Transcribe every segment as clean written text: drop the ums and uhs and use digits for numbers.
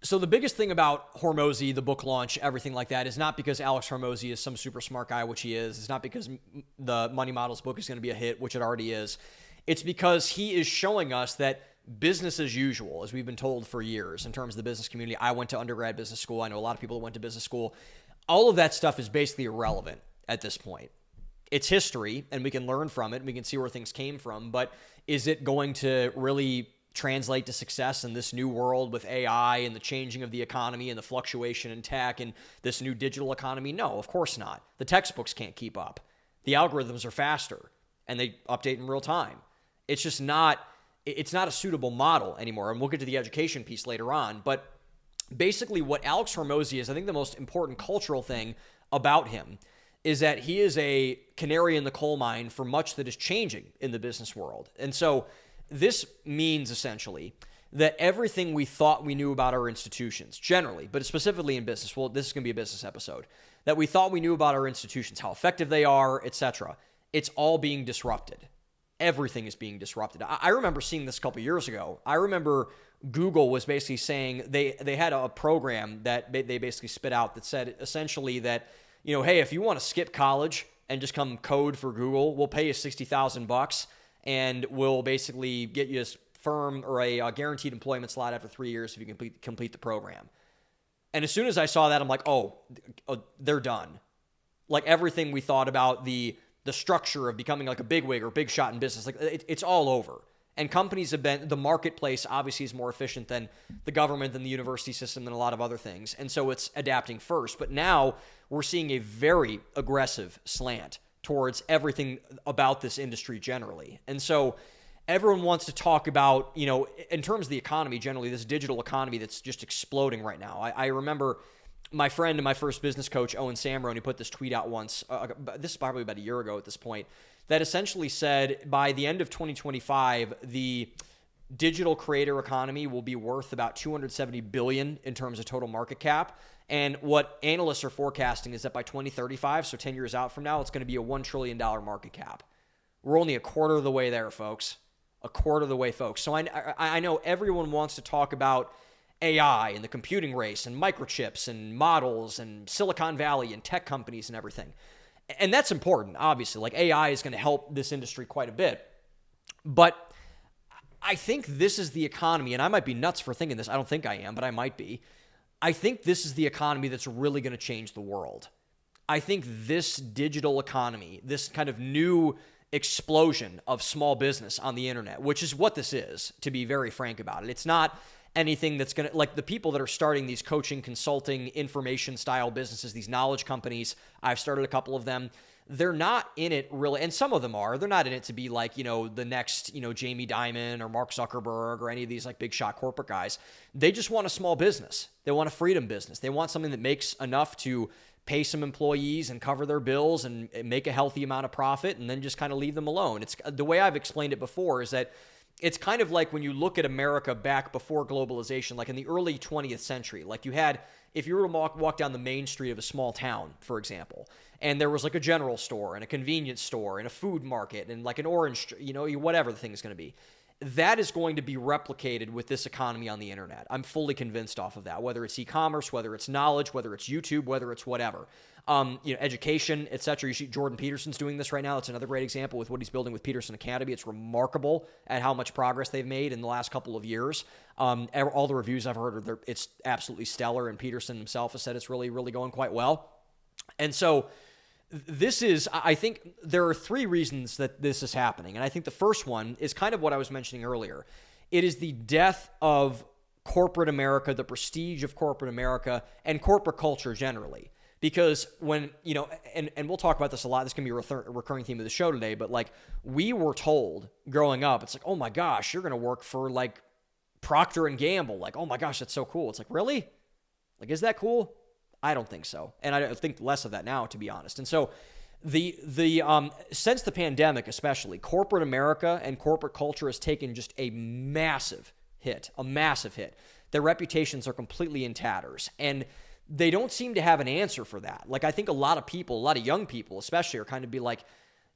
So the biggest thing about Hormozy, the book launch, everything like that, is not because Alex Hormozy is some super smart guy, which he is. It's not because the Money Models book is going to be a hit, which it already is. It's because he is showing us that business as usual, as we've been told for years in terms of the business community. I went to undergrad business school. I know a lot of people that went to business school. All of that stuff is basically irrelevant at this point. It's history, and we can learn from it, and we can see where things came from, but is it going to really translate to success in this new world with AI and the changing of the economy and the fluctuation in tech and this new digital economy? No, of course not. The textbooks can't keep up. The algorithms are faster, and they update in real time. It's just not, it's not a suitable model anymore, and we'll get to the education piece later on, but basically what Alex Hormozy is, I think the most important cultural thing about him is that he is a canary in the coal mine for much that is changing in the business world. And so this means essentially that everything we thought we knew about our institutions, generally, but specifically in business, well, this is going to be a business episode, that we thought we knew about our institutions, how effective they are, etc., it's all being disrupted. Everything is being disrupted. I remember seeing this a couple years ago. I remember Google was basically saying they had a program that they basically spit out that said essentially that, you know, hey, if you want to skip college and just come code for Google, we'll pay you $60,000 and we'll basically get you a firm or a guaranteed employment slot after 3 years if you complete the program. And as soon as I saw that, I'm like, oh, they're done. Like everything we thought about the structure of becoming like a bigwig or big shot in business, like it's all over. And companies have been, the marketplace obviously is more efficient than the government, than the university system, than a lot of other things. And so it's adapting first. But now we're seeing a very aggressive slant towards everything about this industry generally. And so everyone wants to talk about, you know, in terms of the economy generally, this digital economy that's just exploding right now. I remember my friend and my first business coach, Owen Samron, he put this tweet out once, this is probably about a year ago at this point, that essentially said by the end of 2025, the digital creator economy will be worth about $270 billion in terms of total market cap. And what analysts are forecasting is that by 2035, so 10 years out from now, it's going to be a $1 trillion market cap. We're only a quarter of the way there, folks. A quarter of the way, folks. So I know everyone wants to talk about AI and the computing race and microchips and models and Silicon Valley and tech companies and everything. And that's important, obviously. Like AI is going to help this industry quite a bit. But I think this is the economy, and I might be nuts for thinking this. I don't think I am, but I might be. I think this is the economy that's really going to change the world. I think this digital economy, this kind of new explosion of small business on the internet, which is what this is, to be very frank about it. It's not anything that's going to, like the people that are starting these coaching, consulting, information style businesses, these knowledge companies, I've started a couple of them. They're not in it really, and some of them are, they're not in it to be like, you know, the next, you know, Jamie Dimon or Mark Zuckerberg or any of these like big shot corporate guys. They just want a small business. They want a freedom business. They want something that makes enough to pay some employees and cover their bills and make a healthy amount of profit and then just kind of leave them alone. It's the way I've explained it before is that it's kind of like when you look at America back before globalization, like in the early 20th century, like you had, if you were to walk down the main street of a small town, for example, and there was like a general store and a convenience store and a food market and like an orange, you know, whatever the thing is going to be, that is going to be replicated with this economy on the internet. I'm fully convinced off of that, whether it's e-commerce, whether it's knowledge, whether it's YouTube, whether it's whatever. Education, etc. You see Jordan Peterson's doing this right now. That's another great example with what he's building with Peterson Academy. It's remarkable at how much progress they've made in the last couple of years. All the reviews I've heard are it's absolutely stellar, and Peterson himself has said it's really, really going quite well. And so this is, I think there are three reasons that this is happening. And I think the first one is kind of what I was mentioning earlier. It is the death of corporate America, the prestige of corporate America, and corporate culture generally. Because when, you know, and we'll talk about this a lot, this can be a recurring theme of the show today, but like we were told growing up, it's like, oh my gosh, you're going to work for like Procter and Gamble. Like, oh my gosh, that's so cool. It's like, really? Like, is that cool? I don't think so. And I think less of that now, to be honest. And so the since the pandemic, especially, corporate America and corporate culture has taken just a massive hit. Their reputations are completely in tatters. And they don't seem to have an answer for that. Like, I think a lot of people, a lot of young people especially, are kind of be like,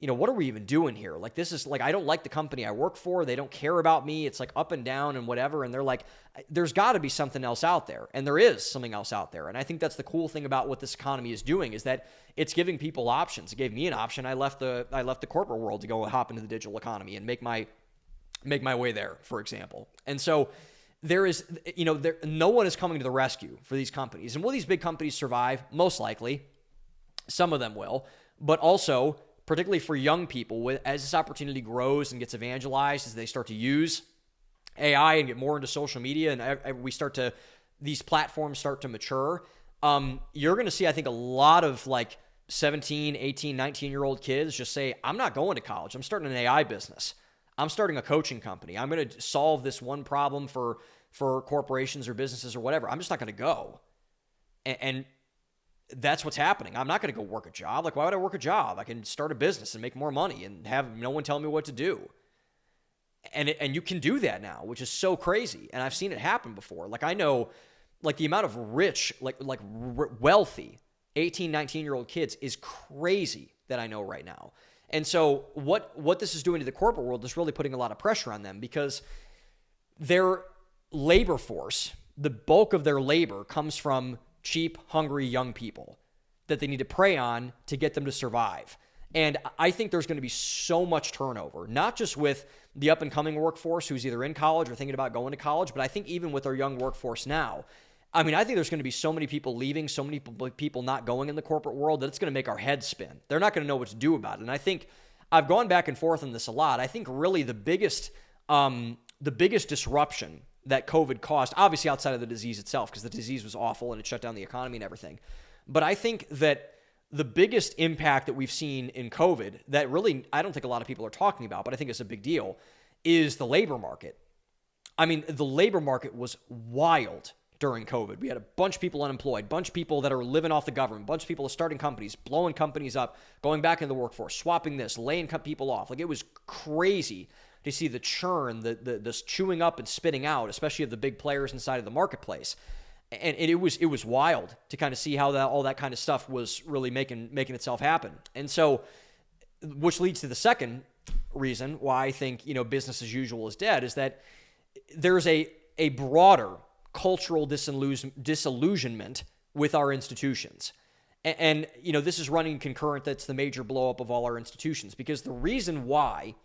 what are we even doing here? Like, this is like, I don't like the company I work for. They don't care about me. It's like up and down and whatever. And they're like, there's got to be something else out there. And there is something else out there. And I think that's the cool thing about what this economy is doing, is that it's giving people options. It gave me an option. I left the corporate world to go hop into the digital economy and make my way there, for example. And so there is, no one is coming to the rescue for these companies. And will these big companies survive? Most likely. Some of them will. But also, particularly for young people, as this opportunity grows and gets evangelized, as they start to use AI and get more into social media, and these platforms start to mature, you're going to see, I think, a lot of like 17, 18, 19-year-old kids just say, I'm not going to college. I'm starting an AI business. I'm starting a coaching company. I'm going to solve this one problem for corporations or businesses or whatever. I'm just not going to go. And that's what's happening. I'm not going to go work a job. Like, why would I work a job? I can start a business and make more money and have no one tell me what to do. And you can do that now, which is so crazy. And I've seen it happen before. Like, I know, like, the amount of rich, wealthy 18, 19-year-old kids is crazy that I know right now. And so what this is doing to the corporate world is really putting a lot of pressure on them, because their labor force, the bulk of their labor, comes from cheap, hungry young people that they need to prey on to get them to survive. And I think there's going to be so much turnover, not just with the up-and-coming workforce who's either in college or thinking about going to college, but I think even with our young workforce now. I mean, I think there's going to be so many people leaving, so many people not going in the corporate world, that it's going to make our heads spin. They're not going to know what to do about it. And I think I've gone back and forth on this a lot. I think really the biggest disruption that COVID caused, obviously outside of the disease itself, because the disease was awful and it shut down the economy and everything. But I think that the biggest impact that we've seen in COVID, that really I don't think a lot of people are talking about, but I think it's a big deal, is the labor market. I mean, the labor market was wild during COVID. We had a bunch of people unemployed, bunch of people that are living off the government, bunch of people starting companies, blowing companies up, going back into the workforce, swapping this, laying people off. Like, it was crazy to see the churn, the chewing up and spitting out, especially of the big players inside of the marketplace. And it was wild to kind of see how all that kind of stuff was really making itself happen. And so, which leads to the second reason why I think, business as usual is dead, is that there's a broader cultural disillusionment with our institutions. And this is running concurrent. That's the major blow up of all our institutions, because the reason why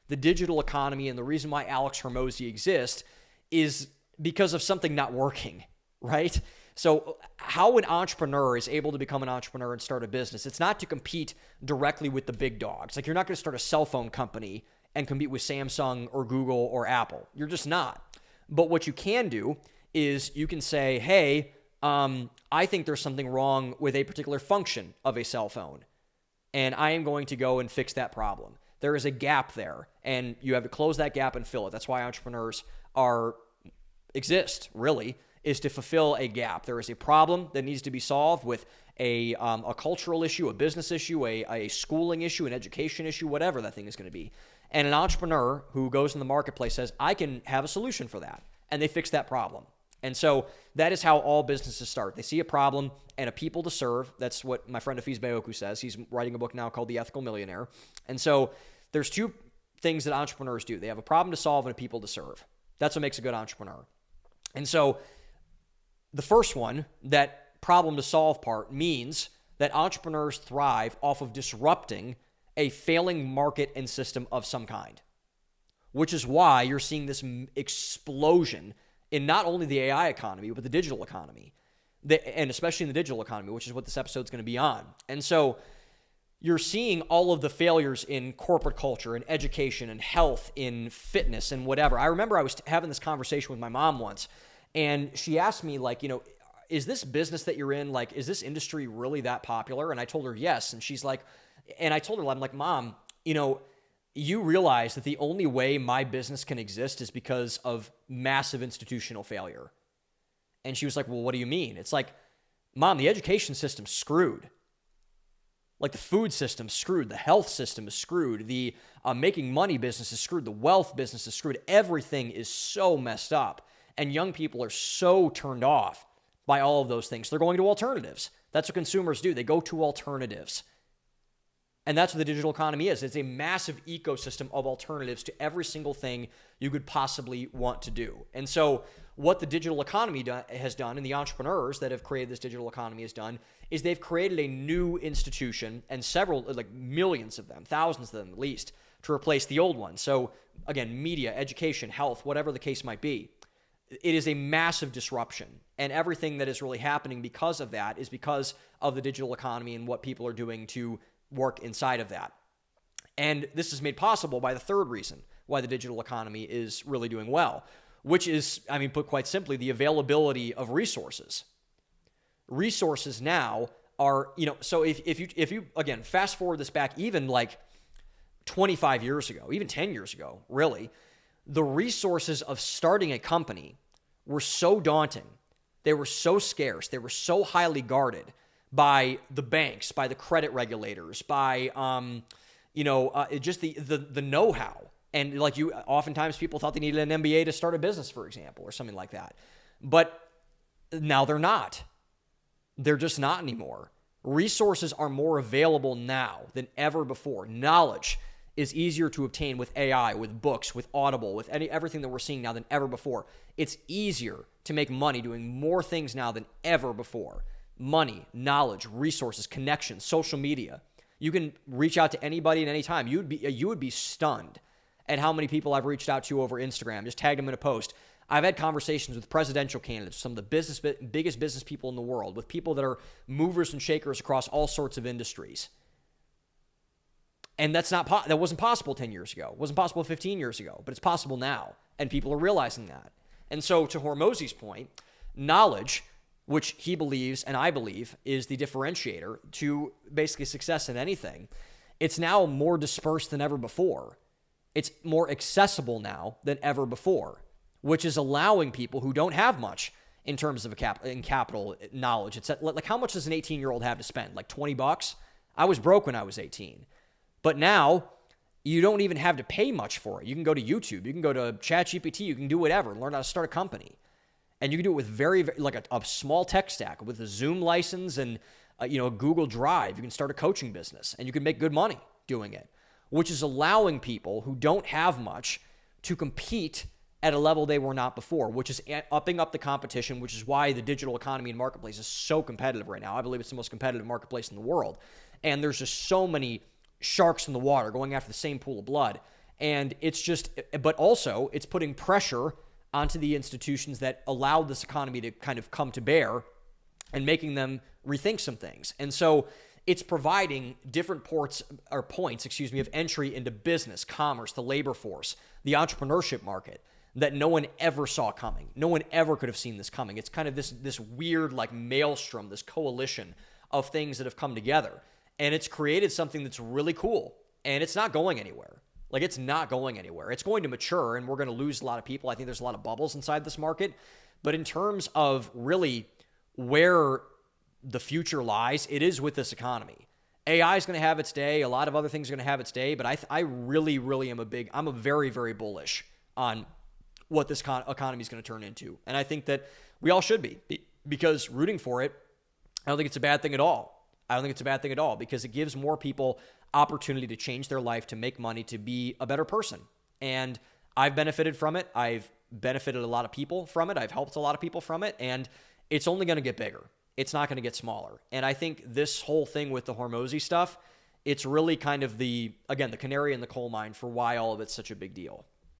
the digital economy and the reason why Alex Hormozi exists is because of something not working, right? So how an entrepreneur is able to become an entrepreneur and start a business, it's not to compete directly with the big dogs. Like, you're not going to start a cell phone company and compete with Samsung or Google or Apple. You're just not. But what you can do is you can say, hey, I think there's something wrong with a particular function of a cell phone, and I am going to go and fix that problem. There is a gap there, and you have to close that gap and fill it. That's why entrepreneurs exist, really, is to fulfill a gap. There is a problem that needs to be solved with a cultural issue, a business issue, a schooling issue, an education issue, whatever that thing is going to be. And an entrepreneur who goes in the marketplace says, I can have a solution for that, and they fix that problem. And so that is how all businesses start. They see a problem and a people to serve. That's what my friend Hafiz Bayoku says. He's writing a book now called The Ethical Millionaire. And so there's two things that entrepreneurs do. They have a problem to solve and a people to serve. That's what makes a good entrepreneur. And so the first one, that problem to solve part, means that entrepreneurs thrive off of disrupting a failing market and system of some kind, which is why you're seeing this explosion in not only the AI economy, but the digital economy, and especially in the digital economy, which is what this episode's going to be on. And so you're seeing all of the failures in corporate culture, in education, in health, in fitness, and whatever. I remember I was having this conversation with my mom once, and she asked me, like, is this business that you're in, like, is this industry really that popular? And I told her yes. And she's like, and I told her, I'm like, Mom, you realize that the only way my business can exist is because of massive institutional failure. And she was like, well, what do you mean? It's like, Mom, the education system's screwed. Like, the food system's screwed. The health system is screwed. The making money business is screwed. The wealth business is screwed. Everything is so messed up. And young people are so turned off by all of those things. They're going to alternatives. That's what consumers do. They go to alternatives. And that's what the digital economy is. It's a massive ecosystem of alternatives to every single thing you could possibly want to do. And so what the digital economy has done, and the entrepreneurs that have created this digital economy has done, is they've created a new institution, and several, like millions of them, thousands of them at least, to replace the old one. So again, media, education, health, whatever the case might be. It is a massive disruption. And everything that is really happening because of that is because of the digital economy and what people are doing to work inside of that. And this is made possible by the third reason why the digital economy is really doing well, which is, I mean, put quite simply, the availability of resources. Resources now are, so if you again, fast forward this back even like 25 years ago, even 10 years ago, really, the resources of starting a company were so daunting. They were so scarce. They were so highly guarded by the banks, by the credit regulators, by, just the know-how. And like oftentimes people thought they needed an MBA to start a business, for example, or something like that. But now they're not. They're just not anymore. Resources are more available now than ever before. Knowledge is easier to obtain with AI, with books, with Audible, with everything that we're seeing now than ever before. It's easier to make money doing more things now than ever before. Money, knowledge, resources, connections, social media. You can reach out to anybody at any time. You would be stunned at how many people I've reached out to over Instagram. Just tagged them in a post. I've had conversations with presidential candidates, some of the biggest business people in the world, with people that are movers and shakers across all sorts of industries. And that wasn't possible 10 years ago. It wasn't possible 15 years ago, but it's possible now. And people are realizing that. And so to Hormozi's point, knowledge, which he believes and I believe is the differentiator to basically success in anything, it's now more dispersed than ever before. It's more accessible now than ever before, which is allowing people who don't have much in terms of capital knowledge. It's like, how much does an 18-year-old have to spend? Like $20? I was broke when I was 18. But now you don't even have to pay much for it. You can go to YouTube. You can go to ChatGPT. You can do whatever, learn how to start a company. And you can do it with very like a small tech stack with a Zoom license and a Google Drive. You can start a coaching business and you can make good money doing it, which is allowing people who don't have much to compete at a level they were not before, which is upping up the competition, which is why the digital economy and marketplace is so competitive right now. I believe it's the most competitive marketplace in the world. And there's just so many sharks in the water going after the same pool of blood. And but also it's putting pressure onto the institutions that allowed this economy to kind of come to bear and making them rethink some things. And so it's providing different points of entry into business, commerce, the labor force, the entrepreneurship market that no one ever saw coming. No one ever could have seen this coming. It's kind of this weird like maelstrom, this coalition of things that have come together. And it's created something that's really cool. And it's not going anywhere. Like, it's not going anywhere. It's going to mature, and we're going to lose a lot of people. I think there's a lot of bubbles inside this market. But in terms of really where the future lies, it is with this economy. AI is going to have its day. A lot of other things are going to have its day. But I really, really am I'm a very, very bullish on what this economy is going to turn into. And I think that we all should be, because rooting for it, I don't think it's a bad thing at all. I don't think it's a bad thing at all, because it gives more people opportunity to change their life, to make money, to be a better person. And I've benefited from it. I've benefited a lot of people from it. I've helped a lot of people from it. And it's only going to get bigger. It's not going to get smaller. And I think this whole thing with the Hormozi stuff, it's really kind of the canary in the coal mine for why all of it's such a big deal.